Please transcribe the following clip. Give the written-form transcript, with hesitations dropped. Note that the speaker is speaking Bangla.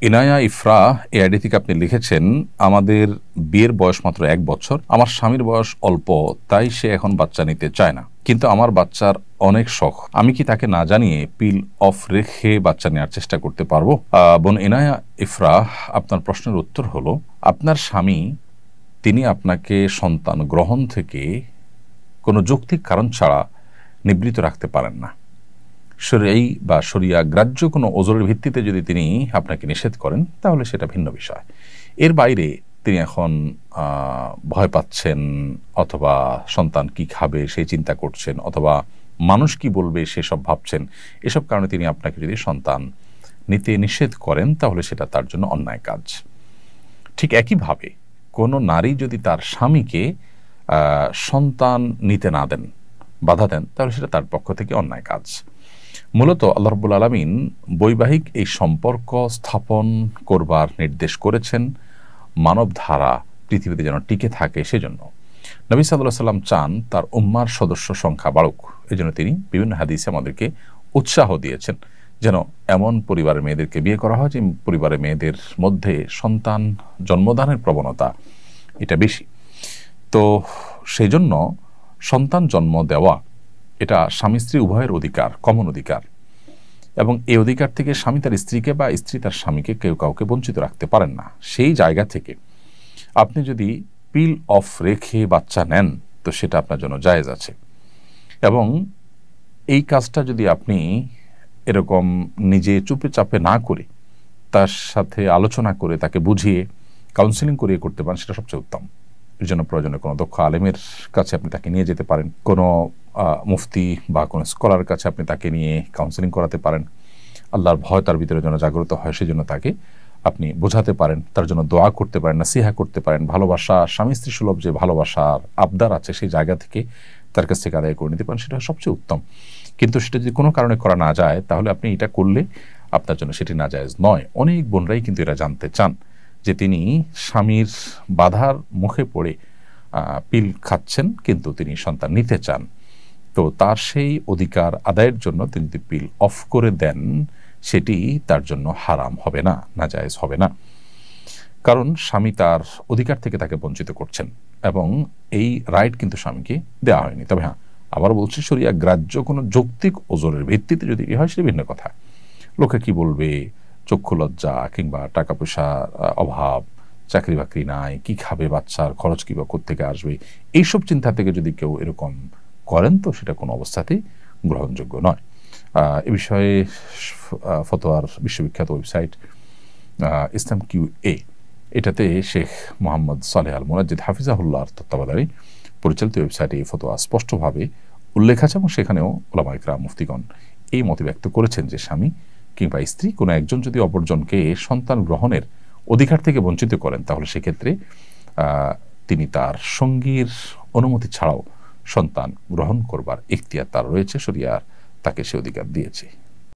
ইনায়া ইফরা এই আইডি থেকে আপনি লিখেছেন, আমাদের বিয়ের বয়স মাত্র 1 বছর, আমার স্বামীর বয়স অল্প, তাই সে এখন বাচ্চা নিতে চায় না, কিন্তু আমার বাচ্চার অনেক শখ। আমি কি তাকে না জানিয়ে পিল অফ রেখে বাচ্চা নেওয়ার চেষ্টা করতে পারবো? বোন ইনায়া ইফরা, আপনার প্রশ্নের উত্তর হলো, আপনার স্বামী তিনি আপনাকে সন্তান গ্রহণ থেকে কোনো যৌক্তিক কারণ ছাড়া নিবৃত্ত রাখতে পারেন না। শরীয়ী বা শরিয়া গ্রাহ্য কোনো ওজরের ভিত্তিতে যদি তিনি আপনাকে নিষেধ করেন তাহলে সেটা ভিন্ন বিষয়। এর বাইরে তিনি এখন ভয় পাচ্ছেন, অথবা সন্তান কি খাবে সেই চিন্তা করছেন, অথবা মানুষ কি বলবে সেসব ভাবছেন, এসব কারণে তিনি আপনাকে যদি সন্তান নিতে নিষেধ করেন তাহলে সেটা তার জন্য অন্যায় কাজ। ঠিক একইভাবে কোনো নারী যদি তার স্বামীকে সন্তান নিতে না দেন, বাধা দেন, তাহলে সেটা তার পক্ষ থেকে অন্যায় কাজ। মূলত আল্লাহ রাব্বুল আলামিন বৈবাহিক এই সম্পর্ক স্থাপন করবার নির্দেশ করেছেন মানব ধারা পৃথিবীতে যেন টিকে থাকে সেজন্য। নবী সাল্লাল্লাহু আলাইহি সাল্লাম চান তার উম্মার সদস্য সংখ্যা বাড়ুক, এজন্য তিনি বিভিন্ন হাদিসে আমাদেরকে উৎসাহ দিয়েছেন যেন এমন পরিবারের মেয়েদেরকে বিয়ে করা হয় যে পরিবারের মেয়েদের মধ্যে সন্তান জন্মদানের প্রবণতা এটা বেশি। তো সেই জন্য সন্তান জন্ম দেওয়া এটা স্বামী স্ত্রী উভয়ের অধিকার, কমন অধিকার, এবং এই অধিকার থেকে স্বামী তার স্ত্রীকে বা স্ত্রী তার স্বামীকে কেউ কাউকে বঞ্চিত রাখতে পারেন না। সেই জায়গা থেকে আপনি যদি পিল অফ রেখে বাচ্চা নেন তো সেটা আপনার জন্য জায়েজ আছে, এবং এই কাজটা যদি আপনি এরকম নিজে চুপে চাপে না করে তার সাথে আলোচনা করে তাকে বুঝিয়ে কাউন্সিলিং করিয়ে করতে পারেন সেটা সবচেয়ে উত্তম। এর জন্য প্রয়োজনে কোনো দক্ষ আলেমের কাছে আপনি তাকে নিয়ে যেতে পারেন, কোনো মুফতি বা কোনো স্কলার কাছে আপনি তাকে নিয়ে কাউন্সিলিং করাতে পারেন। আল্লাহর ভয় তার ভিতরে যেন জাগ্রত হয় সেজন্য তাকে আপনি বোঝাতে পারেন, তার জন্য দোয়া করতে পারেন, নাসিহা করতে পারেন, ভালোবাসা, স্বামী স্ত্রী সুলভ যে ভালোবাসার আবদার আছে সেই জায়গা থেকে তার কাছ থেকে আদায় করে নিতে পারেন, সেটা সবচেয়ে উত্তম। কিন্তু সেটা যদি কোনো কারণে করা না যায় তাহলে আপনি এটা করলে আপনার জন্য সেটি নাজায়েজ নয়। অনেক বোনরাই কিন্তু এটা জানতে চান যে তিনি স্বামীর বাধার মুখে পড়ে পিল খাচ্ছেন কিন্তু তিনি সন্তান নিতে চান, তো তার সেই অধিকার আদায়ের জন্য তিনি যদি পিল অফ করে দেন সেটি তার জন্য হারাম হবে না, নাজায়েজ হবে না, কারণ স্বামী তার অধিকার থেকে তাকে বঞ্চিত করছেন এবং এই রাইট কিন্তু স্বামীকে দেওয়া হয়নি। তবে হ্যাঁ, আবার বলছি, শরিয়া গ্রাহ্য কোনো যৌক্তিক ওজরের ভিত্তিতে যদি হয় সেটা ভিন্ন কথা। লোকে কি বলবে, চক্ষু লজ্জা কিংবা টাকা পয়সার অভাব, চাকরি বাকরি নাই, কি খাবে, বাচ্চার খরচ কিংবা কোত্থেকে আসবে, এইসব চিন্তা থেকে যদি কেউ এরকম করেন তো সেটা কোনো অবস্থাতেই গ্রহণযোগ্য নয়। এ বিষয়ে ফতোয়ার বিশ্ববিখ্যাত ওয়েবসাইট ইসলাম কিউ.এ, এটাতে শেখ মোহাম্মদ সালেহ আল মুনাজ্জিদ হাফিজাহুল্লাহর তত্ত্বাবধানে পরিচালিত ওয়েবসাইটে এই ফতোয়া স্পষ্টভাবে উল্লেখ আছে, এবং সেখানেও উলামা ইকরাম মুফতিগণ এই মত ব্যক্ত করেছেন যে স্বামী কিংবা স্ত্রী কোনো একজন যদি অপরজনকে সন্তান গ্রহণের অধিকার থেকে বঞ্চিত করেন তাহলে সেক্ষেত্রে তিনি তার সঙ্গীর অনুমতি ছাড়াও সন্তান গ্রহণ করবার ইখতিয়ার তার রয়েছে, শরিয়া তাকে সে অধিকার দিয়েছে।